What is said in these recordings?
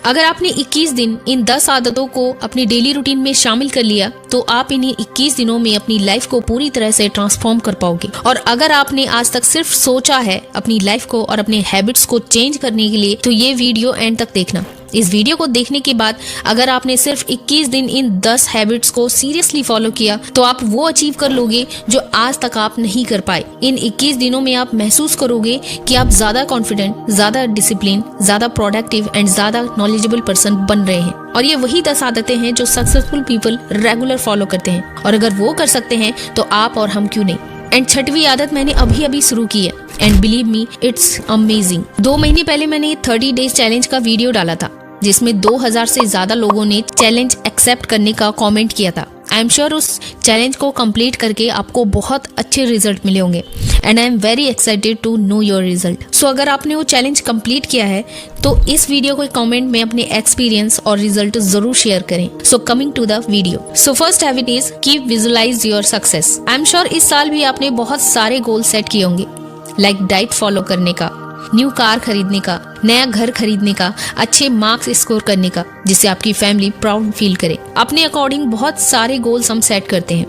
अगर आपने 21 दिन इन 10 आदतों को अपनी डेली रूटीन में शामिल कर लिया तो आप इन्हीं 21 दिनों में अपनी लाइफ को पूरी तरह से ट्रांसफॉर्म कर पाओगे। और अगर आपने आज तक सिर्फ सोचा है अपनी लाइफ को और अपने हैबिट्स को चेंज करने के लिए, तो ये वीडियो एंड तक देखना। इस वीडियो को देखने के बाद अगर आपने सिर्फ 21 दिन इन 10 हैबिट्स को सीरियसली फॉलो किया तो आप वो अचीव कर लोगे जो आज तक आप नहीं कर पाए। इन 21 दिनों में आप महसूस करोगे कि आप ज्यादा कॉन्फिडेंट, ज्यादा डिसिप्लिन, ज्यादा प्रोडक्टिव एंड ज्यादा नॉलेजेबल पर्सन बन रहे हैं। और ये वही 10 आदतें हैं जो सक्सेसफुल पीपल रेगुलर फॉलो करते हैं, और अगर वो कर सकते हैं तो आप और हम क्यों नहीं। एंड 6वीं आदत मैंने अभी शुरू की है and believe me it's amazing. 2 महीने पहले मैंने 30 डेज चैलेंज का वीडियो डाला था जिसमें 2000 से ज्यादा लोगों ने चैलेंज एक्सेप्ट करने का कमेंट किया था। आई एम श्योर उस चैलेंज को कंप्लीट करके आपको बहुत अच्छे रिजल्ट मिले होंगे and I am very excited to know your result. So अगर आपने वो चैलेंज कंप्लीट किया है तो इस वीडियो को कमेंट में अपने एक्सपीरियंस और रिजल्ट जरूर शेयर करें। So coming to the video. So first habit is keep visualise your success. I am sure इस साल भी आपने बहुत सारे गोल सेट किए होंगे, लाइक डाइट फॉलो करने का, न्यू कार खरीदने का, नया घर खरीदने का, अच्छे मार्क्स स्कोर करने का जिससे आपकी फैमिली प्राउड फील करे। अपने अकॉर्डिंग बहुत सारे गोल्स हम सेट करते हैं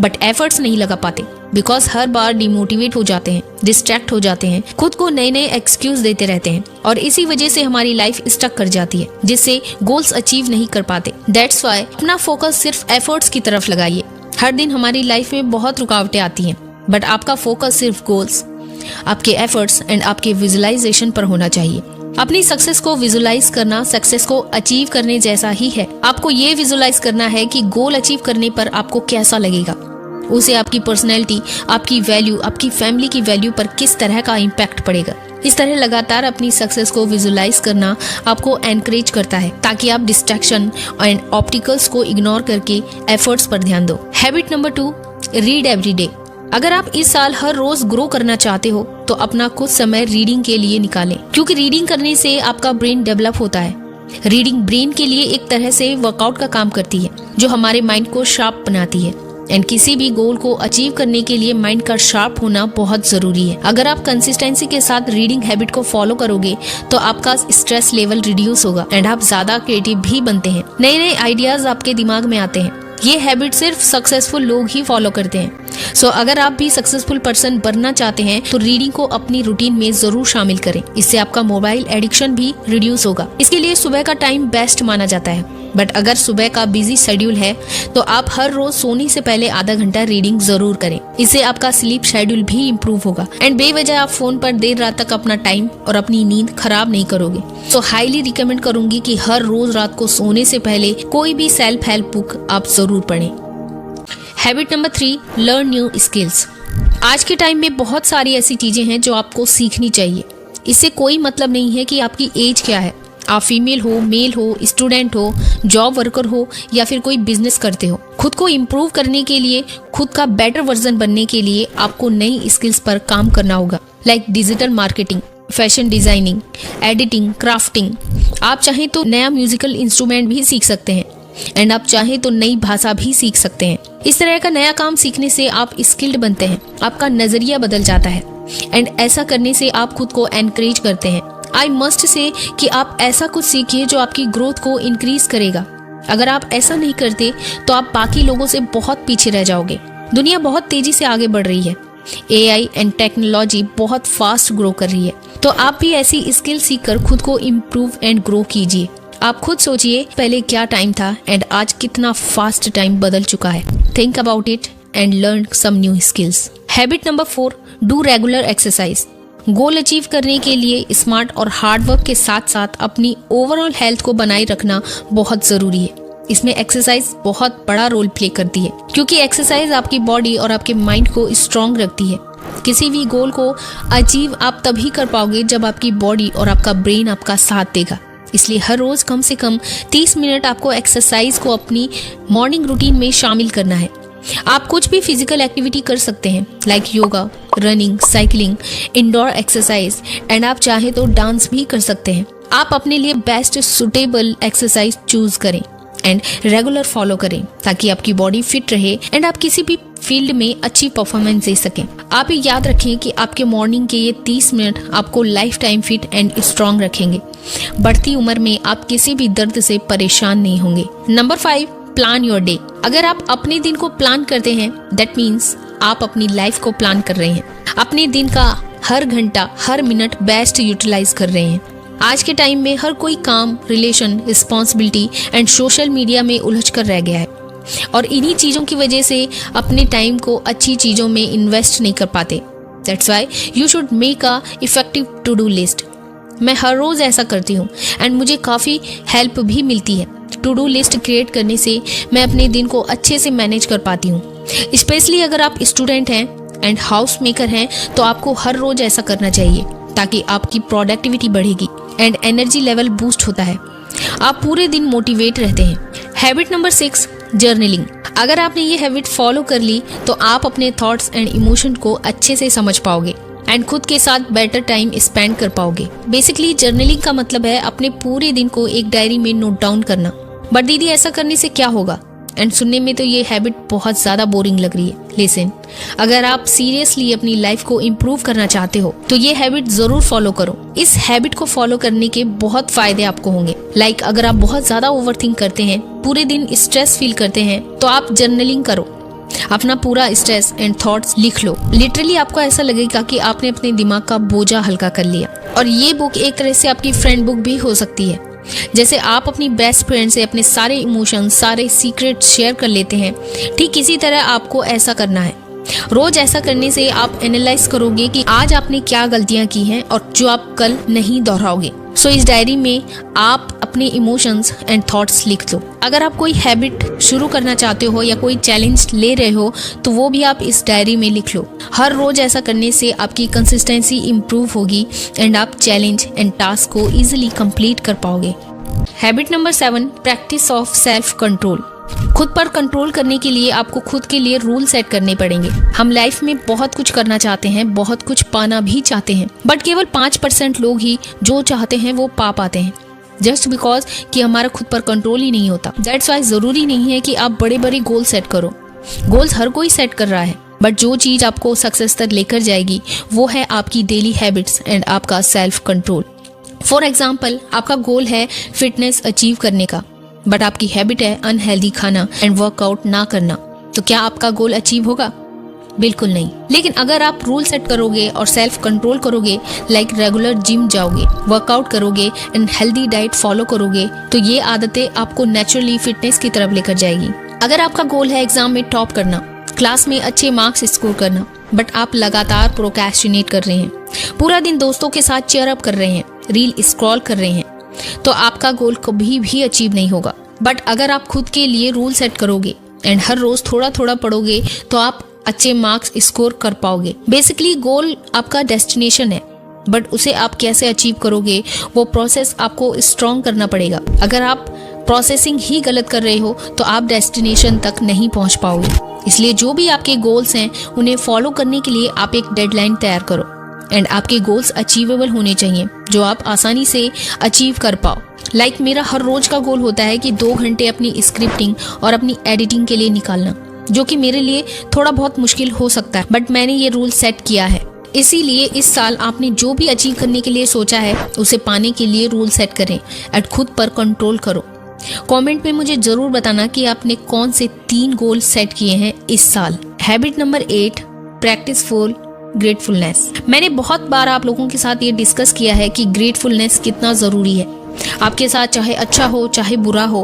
बट एफर्ट्स नहीं लगा पाते बिकॉज हर बार डिमोटिवेट हो जाते हैं, डिस्ट्रैक्ट हो जाते हैं, खुद को नए नए एक्सक्यूज देते रहते हैं और इसी वजह से हमारी लाइफ स्टक कर जाती है जिससे गोल्स अचीव नहीं कर पाते। दैट्स व्हाई अपना फोकस सिर्फ एफर्ट्स की तरफ लगाइए। हर दिन हमारी लाइफ में बहुत रुकावटें आती हैं बट आपका फोकस सिर्फ गोल्स, आपके एफर्ट्स एंड आपके विजुअलाइजेशन पर होना चाहिए। अपनी सक्सेस को विजुअलाइज करना सक्सेस को अचीव करने जैसा ही है। आपको ये विजुअलाइज करना है कि गोल अचीव करने पर आपको कैसा लगेगा, उसे आपकी पर्सनैलिटी, आपकी वैल्यू, आपकी फैमिली की वैल्यू पर किस तरह का इम्पैक्ट पड़ेगा। इस तरह लगातार अपनी सक्सेस को विजुअलाइज करना आपको एनकरेज करता है ताकि आप डिस्ट्रैक्शन एंड ऑब्स्टिकल्स को इग्नोर करके एफर्ट्स पर ध्यान दो। Habit number 2, read every day. अगर आप इस साल हर रोज ग्रो करना चाहते हो तो अपना कुछ समय रीडिंग के लिए निकालें, क्योंकि रीडिंग करने से आपका ब्रेन डेवलप होता है। रीडिंग ब्रेन के लिए एक तरह से वर्कआउट का काम करती है जो हमारे माइंड को शार्प बनाती है एंड किसी भी गोल को अचीव करने के लिए माइंड का शार्प होना बहुत जरूरी है। अगर आप कंसिस्टेंसी के साथ रीडिंग हैबिट को फॉलो करोगे तो आपका स्ट्रेस लेवल रिड्यूस होगा एंड आप ज्यादा क्रिएटिव भी बनते हैं, नए नए आइडियाज आपके दिमाग में आते हैं। ये हैबिट सिर्फ सक्सेसफुल लोग ही फॉलो करते हैं। सो अगर आप भी सक्सेसफुल पर्सन बनना चाहते हैं तो रीडिंग को अपनी रूटीन में जरूर शामिल करें। इससे आपका मोबाइल एडिक्शन भी रिड्यूस होगा। इसके लिए सुबह का टाइम बेस्ट माना जाता है बट अगर सुबह का बिजी शेड्यूल है तो आप हर रोज सोने से पहले आधा घंटा रीडिंग जरूर करें। इससे आपका स्लीप शेड्यूल भी इम्प्रूव होगा एंड बेवजह आप फोन पर देर रात तक अपना टाइम और अपनी नींद खराब नहीं करोगे। सो हाईली रिकमेंड करूंगी कि हर रोज रात को सोने से पहले कोई भी सेल्फ हेल्प बुक आप जरूर पढ़ें। Habit number 3, learn new skills. आज के टाइम में बहुत सारी ऐसी चीजें हैं जो आपको सीखनी चाहिए। इससे कोई मतलब नहीं है कि आपकी एज क्या है, आप फीमेल हो, मेल हो, स्टूडेंट हो, जॉब वर्कर हो या फिर कोई बिजनेस करते हो। खुद को इम्प्रूव करने के लिए, खुद का बेटर वर्जन बनने के लिए आपको नई स्किल्स पर काम करना होगा, like digital marketing, fashion designing, editing, crafting. आप चाहें तो नया म्यूजिकल इंस्ट्रूमेंट भी सीख सकते हैं एंड आप चाहें तो नई भाषा भी सीख सकते हैं। इस तरह का नया काम सीखने से आप स्किल्ड बनते हैं, आपका नजरिया बदल जाता है एंड ऐसा करने से आप खुद को एनकरेज करते हैं। आई मस्ट से कि आप ऐसा कुछ सीखिए जो आपकी ग्रोथ को इंक्रीज करेगा। अगर आप ऐसा नहीं करते तो आप बाकी लोगों से बहुत पीछे रह जाओगे। दुनिया बहुत तेजी से आगे बढ़ रही है, AI एंड टेक्नोलॉजी बहुत फास्ट ग्रो कर रही है, तो आप भी ऐसी स्किल सीखकर खुद को इम्प्रूव एंड ग्रो कीजिए। आप खुद सोचिए पहले क्या टाइम था एंड आज कितना फास्ट टाइम बदल चुका है। Think about it and learn some new skills. Habit number 4, do regular exercise. Goal achieve करने के लिए स्मार्ट और हार्ड वर्क के साथ साथ अपनी ओवरऑल हेल्थ को बनाए रखना बहुत जरूरी है। इसमें एक्सरसाइज बहुत बड़ा रोल प्ले करती है क्योंकि एक्सरसाइज आपकी बॉडी और आपके माइंड को स्ट्रांग रखती है। किसी भी गोल को अचीव आप तभी कर पाओगे जब आपकी बॉडी और आपका ब्रेन आपका साथ देगा। इसलिए हर रोज कम से कम 30 मिनट आपको एक्सरसाइज को अपनी मॉर्निंग रूटीन में शामिल करना है। आप कुछ भी फिजिकल एक्टिविटी कर सकते हैं, like yoga, running, cycling, indoor exercise and आप चाहे तो डांस भी कर सकते हैं। आप अपने लिए बेस्ट सुटेबल एक्सरसाइज चूज करें एंड रेगुलर फॉलो करें ताकि आपकी बॉडी फिट रहे एंड आप किसी भी फील्ड में अच्छी परफॉर्मेंस दे सकें। आप ये याद रखें कि आपके मॉर्निंग के ये 30 मिनट आपको life time fit and strong रखेंगे। बढ़ती उम्र में आप किसी भी दर्द से परेशान नहीं होंगे। Number 5, plan your day. अगर आप अपने दिन को प्लान करते हैं, दैट मीन्स आप अपनी लाइफ को प्लान कर रहे हैं। अपने दिन का हर घंटा, हर मिनट बेस्ट यूटिलाइज कर रहे हैं। आज के टाइम में हर कोई काम, relation, responsibility and social media में उलझ कर रह गया है और इन्हीं चीज़ों की वजह से अपने टाइम को अच्छी चीज़ों में इन्वेस्ट नहीं कर पाते। That's why you should make a effective to do list. मैं हर रोज़ ऐसा करती हूँ एंड मुझे काफ़ी हेल्प भी मिलती है। टू डू लिस्ट क्रिएट करने से मैं अपने दिन को अच्छे से मैनेज कर पाती हूँ। स्पेशली अगर आप स्टूडेंट हैं एंड हाउस मेकर हैं तो आपको हर रोज ऐसा करना चाहिए ताकि आपकी प्रोडक्टिविटी बढ़ेगी एंड एनर्जी लेवल बूस्ट होता है। आप पूरे दिन मोटिवेट रहते हैं। Habit number 6, journaling. अगर आपने ये हैबिट फॉलो कर ली तो आप अपने थॉट्स एंड इमोशन को अच्छे से समझ पाओगे एंड खुद के साथ बेटर टाइम स्पेंड कर पाओगे। बेसिकली जर्नलिंग का मतलब है अपने पूरे दिन को एक डायरी में नोट डाउन करना। बट दीदी ऐसा करने से क्या होगा? एंड सुनने में तो ये हैबिट बहुत ज़्यादा बोरिंग लग रही है। लिसन, अगर आप सीरियसली अपनी लाइफ को इम्प्रूव करना चाहते हो तो ये हैबिट ज़रूर फॉलो करो। इस हैबिट को फॉलो करने के बहुत फायदे आपको होंगे। लाइक अगर आप बहुत ज़्यादा ओवरथिंक करते हैं, पूरे दिन स्ट्रेस फील करते हैं, तो आप जर्नलिंग करो। अपना पूरा स्ट्रेस एंड थॉट्स लिख लो। लिटरली आपको ऐसा लगेगा कि आपने अपने दिमाग का बोझा हल्का कर लिया। और ये बुक एक तरह से आपकी फ्रेंड बुक भी हो सकती है। जैसे आप अपनी बेस्ट फ्रेंड से अपने सारे इमोशंस, सारे सीक्रेट शेयर कर लेते हैं, ठीक इसी तरह आपको ऐसा करना है। रोज ऐसा करने से आप एनालाइज करोगे कि आज आपने क्या गलतियां की हैं और जो आप कल नहीं दोहराओगे। सो इस डायरी में आप अपने इमोशंस एंड थॉट्स लिख लो। अगर आप कोई हैबिट शुरू करना चाहते हो या कोई चैलेंज ले रहे हो तो वो भी आप इस डायरी में लिख लो। हर रोज ऐसा करने से आपकी कंसिस्टेंसी इम्प्रूव होगी एंड आप चैलेंज एंड टास्क को इजीली कंप्लीट कर पाओगे। Habit number 7, practice of self control. खुद पर कंट्रोल करने के लिए आपको खुद के लिए रूल सेट करने पड़ेंगे। हम लाइफ में बहुत कुछ करना चाहते हैं, बहुत कुछ पाना भी चाहते हैं, बट केवल 5% लोग ही जो चाहते हैं वो पा पाते हैं, जस्ट बिकॉज कि हमारा खुद पर कंट्रोल ही नहीं होता। दैट्स वाई जरूरी नहीं है कि आप बड़े बड़े गोल सेट करो। गोल्स हर कोई सेट कर रहा है, बट जो चीज आपको सक्सेस तक लेकर जाएगी वो है आपकी डेली हैबिट्स एंड आपका सेल्फ कंट्रोल। फॉर एग्जाम्पल, आपका गोल है फिटनेस अचीव करने का, बट आपकी हैबिट है अनहेल्दी खाना एंड वर्कआउट ना करना, तो क्या आपका गोल अचीव होगा? बिल्कुल नहीं। लेकिन अगर आप रूल सेट करोगे और सेल्फ कंट्रोल करोगे, लाइक रेगुलर जिम जाओगे, वर्कआउट करोगे एंड हेल्दी डाइट फॉलो करोगे, तो ये आदतें आपको नेचुरली फिटनेस की तरफ लेकर जाएगी। अगर आपका गोल है एग्जाम में टॉप करना, क्लास में अच्छे मार्क्स स्कोर करना, बट आप लगातार प्रोक्रेस्टिनेट कर रहे हैं, पूरा दिन दोस्तों के साथ चेयर अप कर रहे हैं, रील स्क्रॉल कर रहे हैं, तो आपका गोल कभी भी अचीव नहीं होगा। बट अगर आप खुद के लिए रूल सेट करोगे एंड हर रोज थोड़ा थोड़ा पढ़ोगे तो आप अच्छे मार्क्स स्कोर कर पाओगे। बेसिकली गोल आपका डेस्टिनेशन है, बट उसे आप कैसे अचीव करोगे वो प्रोसेस आपको स्ट्रॉन्ग करना पड़ेगा। अगर आप प्रोसेसिंग ही गलत कर रहे हो तो आप डेस्टिनेशन तक नहीं पहुंच पाओगे। इसलिए जो भी आपके गोल्स हैं उन्हें फॉलो करने के लिए आप एक डेडलाइन तैयार करो एंड आपके गोल्स अचीवेबल होने चाहिए जो आप आसानी से अचीव कर पाओ। लाइक मेरा हर रोज का गोल होता है कि 2 घंटे अपनी स्क्रिप्टिंग और अपनी एडिटिंग के लिए निकालना, जो कि मेरे लिए थोड़ा बहुत मुश्किल हो सकता है, बट मैंने ये रूल सेट किया है। इसीलिए इस साल आपने जो भी अचीव करने के लिए सोचा है उसे पाने के लिए रूल सेट करें एंड खुद पर कंट्रोल करो। कमेंट में मुझे जरूर बताना कि आपने कौन से 3 गोल सेट किए हैं इस साल। Habit number 8, practice for gratefulness. मैंने बहुत बार आप लोगों के साथ ये डिस्कस किया है कि ग्रेटफुलनेस कितना जरूरी है। आपके साथ चाहे अच्छा हो चाहे बुरा हो,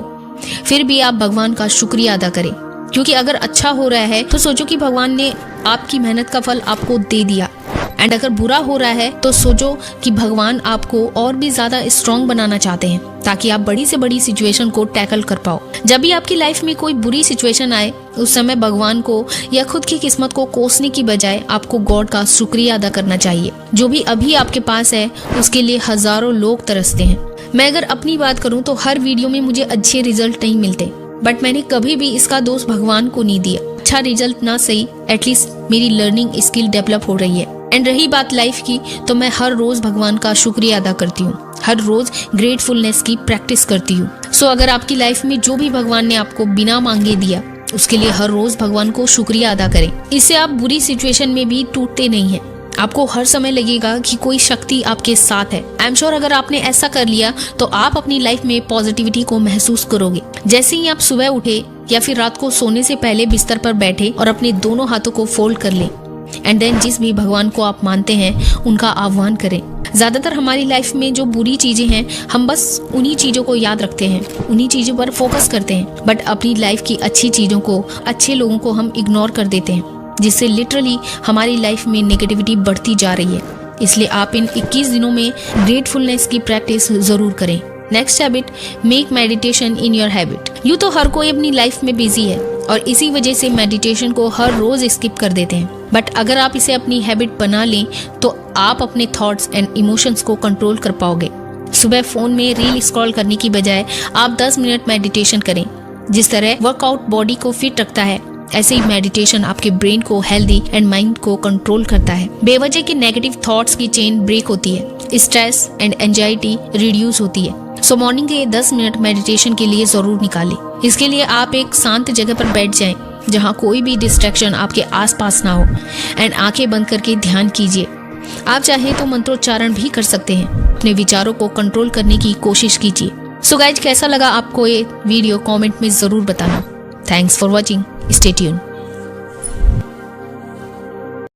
फिर भी आप भगवान का शुक्रिया अदा करें, क्योंकि अगर अच्छा हो रहा है तो सोचो कि भगवान ने आपकी मेहनत का फल आपको दे दिया, एंड अगर बुरा हो रहा है तो सोचो कि भगवान आपको और भी ज्यादा स्ट्रॉन्ग बनाना चाहते हैं ताकि आप बड़ी से बड़ी सिचुएशन को टैकल कर पाओ। जब भी आपकी लाइफ में कोई बुरी सिचुएशन आए उस समय भगवान को या खुद की किस्मत को कोसने की बजाय आपको गॉड का शुक्रिया अदा करना चाहिए। जो भी अभी आपके पास है उसके लिए हजारों लोग तरसते हैं। मैं अगर अपनी बात करूं तो हर वीडियो में मुझे अच्छे रिजल्ट नहीं मिलते, बट मैंने कभी भी इसका दोष भगवान को नहीं दिया। अच्छा रिजल्ट ना सही, एटलीस्ट मेरी लर्निंग स्किल डेवलप हो रही है एंड रही बात लाइफ की, तो मैं हर रोज भगवान का शुक्रिया अदा करती हूँ, हर रोज ग्रेटफुलनेस की प्रैक्टिस करती हूँ। सो अगर आपकी लाइफ में जो भी भगवान ने आपको बिना मांगे दिया, उसके लिए हर रोज भगवान को शुक्रिया अदा करें। इससे आप बुरी सिचुएशन में भी टूटते नहीं हैं। आपको हर समय लगेगा कि कोई शक्ति आपके साथ है। आई एम श्योर अगर आपने ऐसा कर लिया तो आप अपनी लाइफ में पॉजिटिविटी को महसूस करोगे। जैसे ही आप सुबह उठे या फिर रात को सोने से पहले बिस्तर पर बैठे और अपने दोनों हाथों को फोल्ड कर लें एंड देन जिस भी भगवान को आप मानते हैं उनका आह्वान करें। ज्यादातर हमारी लाइफ में जो बुरी चीजें हैं, हम बस उन्हीं चीजों को याद रखते हैं, उन्हीं चीजों पर फोकस करते हैं, बट अपनी लाइफ की अच्छी चीजों को, अच्छे लोगों को हम इग्नोर कर देते हैं, जिससे लिटरली हमारी लाइफ में नेगेटिविटी बढ़ती जा रही है। इसलिए आप इन 21 दिनों में ग्रेटफुलनेस की प्रैक्टिस जरूर करें। Next habit, make meditation in your habit. यूँ तो हर कोई अपनी लाइफ में बिजी है और इसी वजह से मेडिटेशन को हर रोज स्किप कर देते हैं, बट अगर आप इसे अपनी हैबिट बना लें तो आप अपने थॉट्स एंड इमोशंस को कंट्रोल कर पाओगे। सुबह फोन में रील स्क्रॉल करने की बजाय आप 10 मिनट मेडिटेशन करें। जिस तरह वर्कआउट बॉडी को फिट रखता है, ऐसे ही मेडिटेशन आपके ब्रेन को हेल्दी एंड माइंड को कंट्रोल करता है। बेवजह के नेगेटिव थॉट्स की चेन ब्रेक होती है, स्ट्रेस एंड एंजाइटी रिड्यूस होती है। सो मॉर्निंग के 10 मिनट मेडिटेशन के लिए जरूर निकालें। इसके लिए आप एक शांत जगह पर बैठ जाएं, जहां कोई भी डिस्ट्रैक्शन आपके आसपास ना हो, एंड आंखें बंद करके ध्यान कीजिए। आप चाहे तो मंत्रोच्चारण भी कर सकते हैं। अपने विचारों को कंट्रोल करने की कोशिश कीजिए। सो गाइज, कैसा लगा आपको ये वीडियो कमेंट में जरूर बताना। Thanks for watching. Stay tuned.